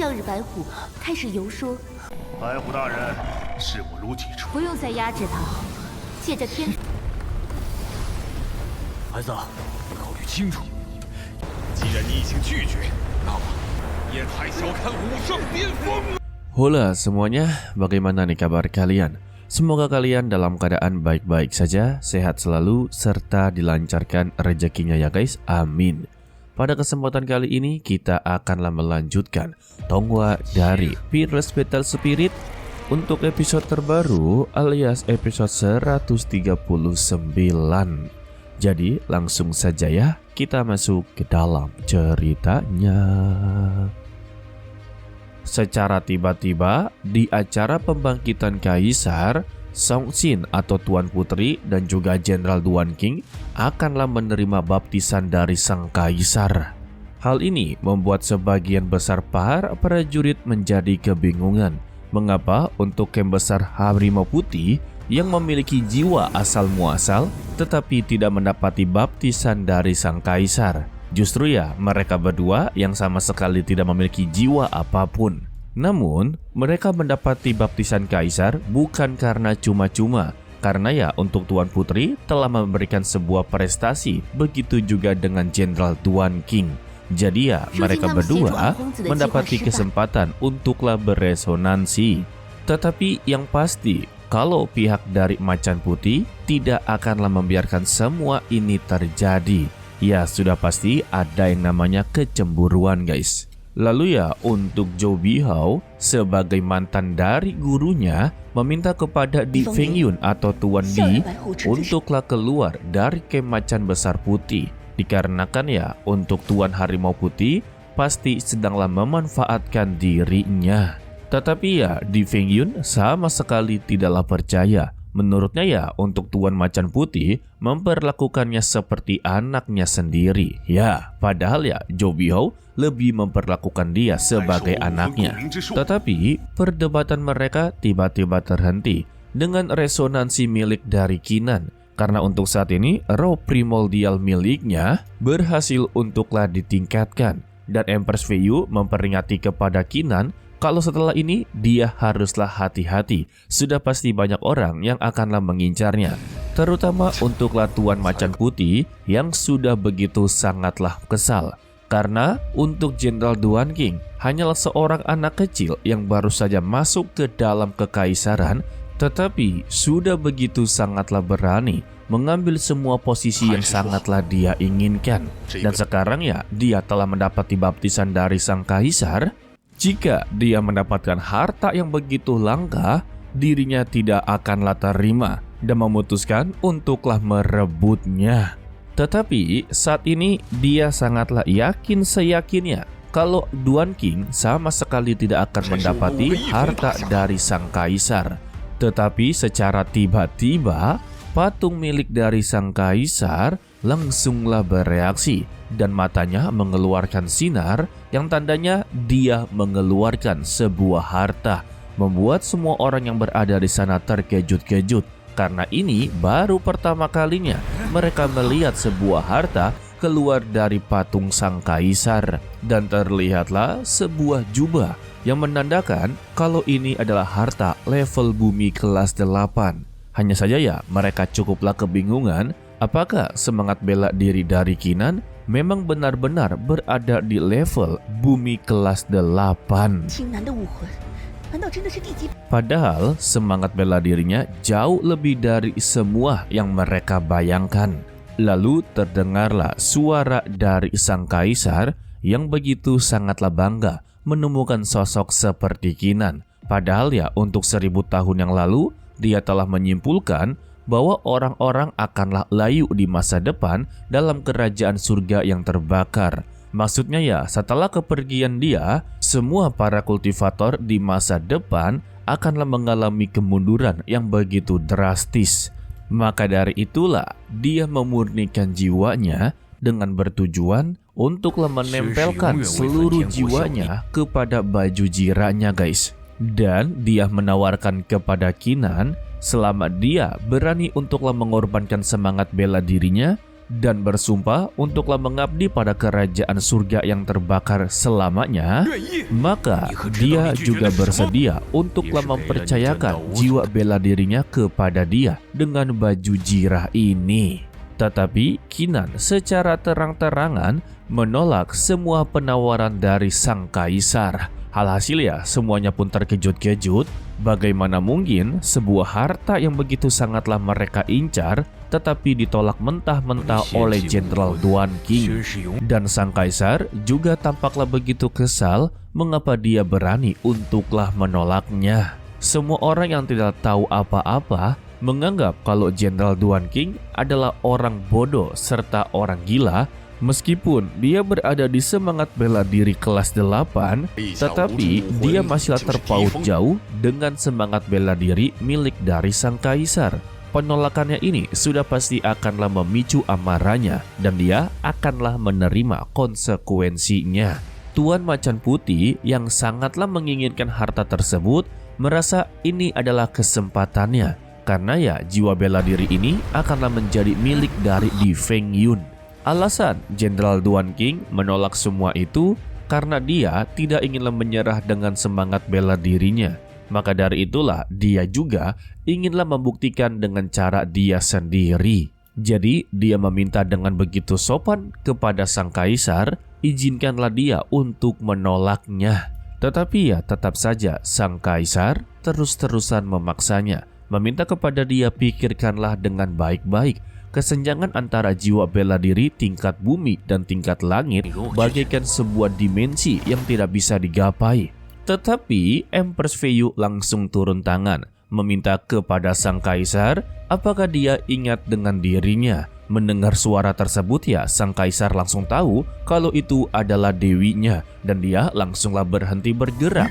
向日白虎开始游说。白虎大人，事不如己出，不用再压制他，借着天。孩子，考虑清楚。既然你已经拒绝，那么也太小看武圣巅峰了。Halo semuanya, bagaimana nih kabar kalian? Semoga kalian dalam keadaan baik-baik saja, sehat selalu, serta dilancarkan rezekinya ya guys, amin. Pada kesempatan kali ini kita akanlah melanjutkan Tonghua dari Fearless Battle Spirit untuk episode terbaru alias episode 139. Jadi langsung saja ya, kita masuk ke dalam ceritanya. Secara tiba-tiba di acara pembangkitan Kaisar, Song Xin atau Tuan Putri dan juga Jenderal Duan Qing akanlah menerima baptisan dari sang Kaisar. Hal ini membuat sebagian besar para prajurit menjadi kebingungan. Mengapa untuk Camp Besar Harimau Putih yang memiliki jiwa asal muasal tetapi tidak mendapati baptisan dari sang Kaisar? Justru ya mereka berdua yang sama sekali tidak memiliki jiwa apapun. Namun mereka mendapati baptisan Kaisar bukan karena cuma-cuma, karena ya untuk Tuan Putri telah memberikan sebuah prestasi, begitu juga dengan Jenderal Duan Qing. Jadi ya mereka berdua mendapati kesempatan untuklah beresonansi. Tetapi yang pasti kalau pihak dari Macan Putih tidak akanlah membiarkan semua ini terjadi. Ya sudah pasti ada yang namanya kecemburuan guys. Lalu ya untuk Zhou Bihao sebagai mantan dari gurunya meminta kepada Di Fengyun atau Tuan Di untuklah keluar dari Camp Macan Besar Putih. Dikarenakan ya untuk Tuan Harimau Putih pasti sedanglah memanfaatkan dirinya. Tetapi ya Di Fengyun sama sekali tidaklah percaya. Menurutnya ya untuk Tuan Macan Putih memperlakukannya seperti anaknya sendiri. Ya padahal ya Zhou Bihao lebih memperlakukan dia sebagai anaknya. Tetapi perdebatan mereka tiba-tiba terhenti dengan resonansi milik dari Qinan. Karena untuk saat ini roh primordial miliknya berhasil untuklah ditingkatkan. Dan Empress Feiyu memperingati kepada Qinan kalau setelah ini dia haruslah hati-hati. Sudah pasti banyak orang yang akanlah mengincarnya. Terutama untuklah Tuan Macan Putih yang sudah begitu sangatlah kesal. Karena untuk Jenderal Duan Qing hanyalah seorang anak kecil yang baru saja masuk ke dalam kekaisaran, tetapi sudah begitu sangatlah berani mengambil semua posisi yang sangatlah dia inginkan. Dan sekarang ya dia telah mendapati baptisan dari sang kaisar. Jika dia mendapatkan harta yang begitu langka, dirinya tidak akanlah terima dan memutuskan untuklah merebutnya. Tetapi saat ini dia sangatlah yakin seyakinnya kalau Duan Qing sama sekali tidak akan mendapati harta dari sang kaisar. Tetapi secara tiba-tiba patung milik dari sang kaisar langsunglah bereaksi dan matanya mengeluarkan sinar yang tandanya dia mengeluarkan sebuah harta, membuat semua orang yang berada di sana terkejut-kejut karena ini baru pertama kalinya mereka melihat sebuah harta keluar dari patung sang kaisar. Dan terlihatlah sebuah jubah yang menandakan kalau ini adalah harta level bumi kelas 8. Hanya saja ya mereka cukuplah kebingungan apakah semangat bela diri dari Qinan memang benar-benar berada di level bumi kelas 8. Padahal semangat bela dirinya jauh lebih dari semua yang mereka bayangkan. Lalu terdengarlah suara dari sang kaisar yang begitu sangatlah bangga menemukan sosok seperti Qinan. Padahal ya untuk 1000 tahun yang lalu dia telah menyimpulkan bahwa orang-orang akanlah layu di masa depan dalam kerajaan surga yang terbakar. Maksudnya ya setelah kepergian dia, semua para kultivator di masa depan akanlah mengalami kemunduran yang begitu drastis. Maka dari itulah dia memurnikan jiwanya dengan bertujuan untuklah menempelkan seluruh jiwanya kepada baju jiranya guys. Dan dia menawarkan kepada Qinan selama dia berani untuklah mengorbankan semangat bela dirinya, dan bersumpah untuklah mengabdi pada kerajaan surga yang terbakar selamanya, maka dia juga bersedia untuklah mempercayakan jiwa bela dirinya kepada dia dengan baju jirah ini. Tetapi Kinan secara terang-terangan menolak semua penawaran dari sang kaisar. Alhasil ya, semuanya pun terkejut-kejut. Bagaimana mungkin sebuah harta yang begitu sangatlah mereka incar, tetapi ditolak mentah-mentah oleh Jenderal Duan Qing. Dan sang kaisar juga tampaklah begitu kesal mengapa dia berani untuklah menolaknya. Semua orang yang tidak tahu apa-apa menganggap kalau Jenderal Duan Qing adalah orang bodoh serta orang gila. Meskipun dia berada di semangat bela diri kelas 8, tetapi dia masih terpaut jauh dengan semangat bela diri milik dari sang kaisar. Penolakannya ini sudah pasti akanlah memicu amarahnya dan dia akanlah menerima konsekuensinya. Tuan Macan Putih yang sangatlah menginginkan harta tersebut merasa ini adalah kesempatannya, karena ya jiwa bela diri ini akanlah menjadi milik dari Di Feng Yun. Alasan Jenderal Duan Qing menolak semua itu karena dia tidak inginlah menyerah dengan semangat bela dirinya. Maka dari itulah dia juga inginlah membuktikan dengan cara dia sendiri. Jadi dia meminta dengan begitu sopan kepada sang kaisar, izinkanlah dia untuk menolaknya. Tetapi ya tetap saja sang kaisar terus-terusan memaksanya, meminta kepada dia pikirkanlah dengan baik-baik. Kesenjangan antara jiwa bela diri tingkat bumi dan tingkat langit bagaikan sebuah dimensi yang tidak bisa digapai. Tetapi Empress Feiyu langsung turun tangan, meminta kepada sang kaisar apakah dia ingat dengan dirinya. Mendengar suara tersebut ya, sang kaisar langsung tahu kalau itu adalah dewinya dan dia langsunglah berhenti bergerak.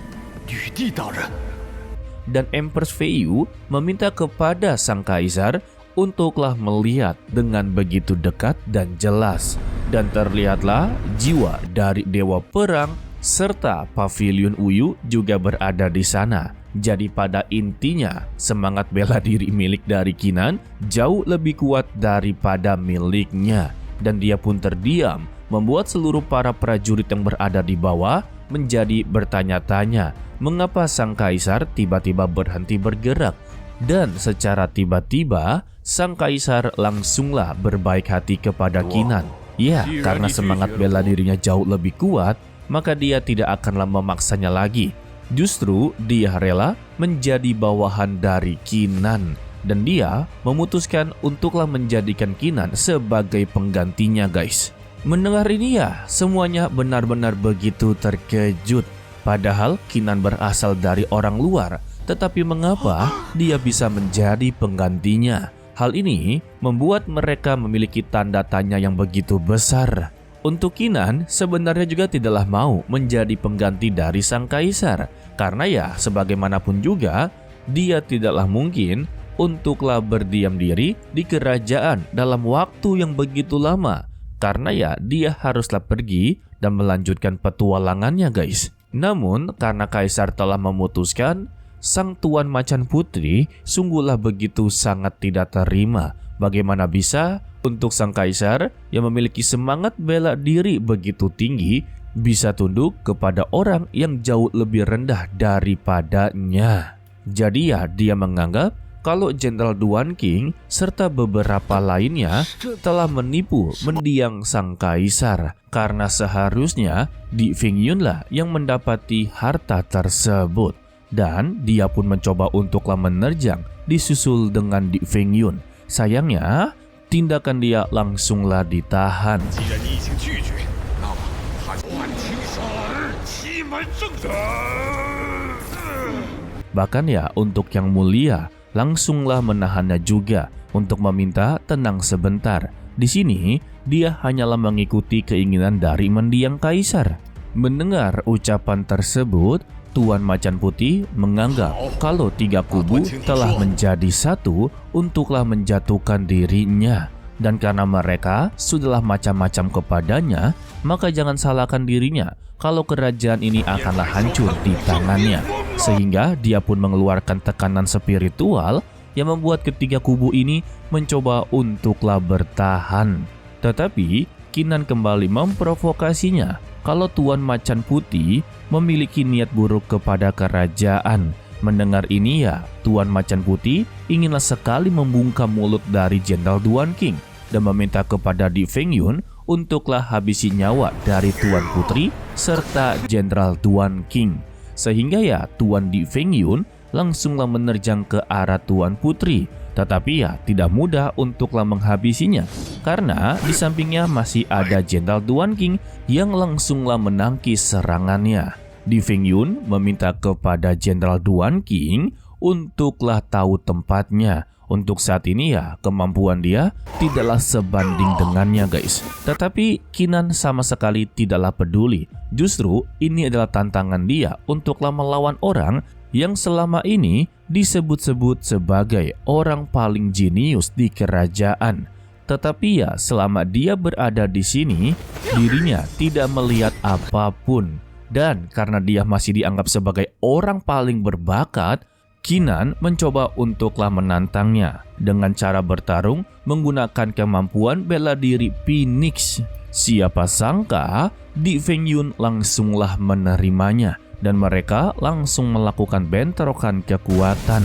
Dan Empress Feiyu meminta kepada sang kaisar untuklah melihat dengan begitu dekat dan jelas. Dan terlihatlah jiwa dari Dewa Perang serta Pavilion Uyu juga berada di sana. Jadi pada intinya semangat bela diri milik dari Kinan jauh lebih kuat daripada miliknya. Dan dia pun terdiam, membuat seluruh para prajurit yang berada di bawah menjadi bertanya-tanya mengapa sang kaisar tiba-tiba berhenti bergerak. Dan secara tiba-tiba sang kaisar langsunglah berbaik hati kepada Kinan. Ya, karena semangat bela dirinya jauh lebih kuat, maka dia tidak akanlah memaksanya lagi. Justru dia rela menjadi bawahan dari Kinan. Dan dia memutuskan untuklah menjadikan Kinan sebagai penggantinya, guys. Mendengar ini ya, semuanya benar-benar begitu terkejut. Padahal Kinan berasal dari orang luar. Tetapi mengapa dia bisa menjadi penggantinya? Hal ini membuat mereka memiliki tanda tanya yang begitu besar. Untuk Kinan sebenarnya juga tidaklah mau menjadi pengganti dari sang kaisar. Karena ya sebagaimanapun juga dia tidaklah mungkin untuklah berdiam diri di kerajaan dalam waktu yang begitu lama. Karena ya dia haruslah pergi dan melanjutkan petualangannya, guys. Namun karena kaisar telah memutuskan, sang Tuan Macan Putih sungguhlah begitu sangat tidak terima. Bagaimana bisa untuk sang kaisar yang memiliki semangat bela diri begitu tinggi bisa tunduk kepada orang yang jauh lebih rendah daripadanya. Jadi ya dia menganggap kalau Jenderal Duan Qing serta beberapa lainnya telah menipu mendiang sang kaisar. Karena seharusnya Di Feng Yun lah yang mendapati harta tersebut. Dan dia pun mencoba untuklah menerjang disusul dengan Di Feng Yun. Sayangnya tindakan dia langsunglah ditahan. Bahkan ya untuk yang mulia langsunglah menahannya juga untuk meminta tenang sebentar. Di sini dia hanyalah mengikuti keinginan dari mendiang kaisar. Mendengar ucapan tersebut, Tuan Macan Putih menganggap kalau tiga kubu telah menjadi satu untuklah menjatuhkan dirinya. Dan karena mereka sudahlah macam-macam kepadanya, maka jangan salahkan dirinya kalau kerajaan ini akanlah hancur di tangannya. Sehingga dia pun mengeluarkan tekanan spiritual yang membuat ketiga kubu ini mencoba untuklah bertahan. Tetapi Kinan kembali memprovokasinya kalau Tuan Macan Putih memiliki niat buruk kepada kerajaan. Mendengar ini ya, Tuan Macan Putih inginlah sekali membungkam mulut dari Jenderal Duan King dan meminta kepada Di Fengyun untuklah habisi nyawa dari Tuan Putri serta Jenderal Duan King. Sehingga ya Tuan Di Fengyun langsunglah menerjang ke arah Tuan Putri. Tetapi ya tidak mudah untuklah menghabisinya karena di sampingnya masih ada Jenderal Duan King yang langsunglah menangkis serangannya. Di Fengyun meminta kepada Jenderal Duan King untuklah tahu tempatnya. Untuk saat ini ya kemampuan dia tidaklah sebanding dengannya guys. Tetapi Kinan sama sekali tidaklah peduli. Justru ini adalah tantangan dia untuklah melawan orang yang selama ini disebut-sebut sebagai orang paling jenius di kerajaan. Tetapi ya selama dia berada di sini, dirinya tidak melihat apapun. Dan karena dia masih dianggap sebagai orang paling berbakat, Kinan mencoba untuklah menantangnya dengan cara bertarung menggunakan kemampuan bela diri Phoenix. Siapa sangka Di Fengyun langsunglah menerimanya dan mereka langsung melakukan bentrokan kekuatan.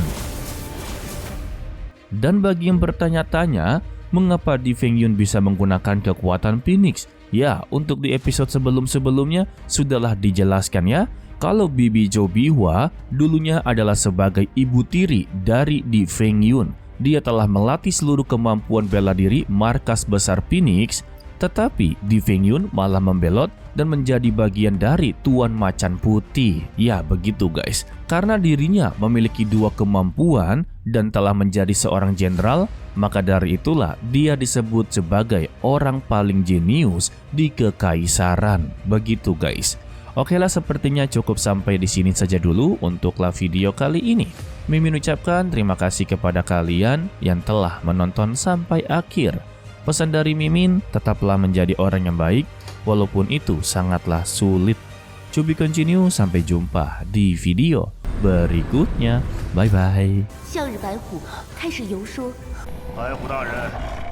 Dan bagi yang bertanya-tanya, mengapa Di Fengyun bisa menggunakan kekuatan Phoenix? Ya, untuk di episode sebelum-sebelumnya sudahlah dijelaskan ya, kalau Bibi Zhou Bihua dulunya adalah sebagai ibu tiri dari Di Fengyun. Dia telah melatih seluruh kemampuan bela diri markas besar Phoenix, tetapi Di Fengyun malah membelot dan menjadi bagian dari Tuan Macan Putih. Ya begitu guys, karena dirinya memiliki dua kemampuan dan telah menjadi seorang jenderal, maka dari itulah dia disebut sebagai orang paling jenius di kekaisaran. Begitu guys. Oke lah, sepertinya cukup sampai di sini saja dulu untuklah video kali ini. Mimin ucapkan terima kasih kepada kalian yang telah menonton sampai akhir. Pesan dari Mimin, tetaplah menjadi orang yang baik, walaupun itu sangatlah sulit. To be continue, sampai jumpa di video berikutnya. Bye-bye. 向日白虎开始游说，白虎大人，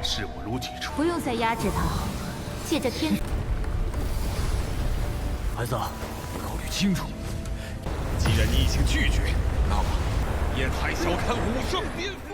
事不如己出。不用再压制他，借着天。孩子，考虑清楚。既然你已经拒绝，那么也太小看武圣颠覆。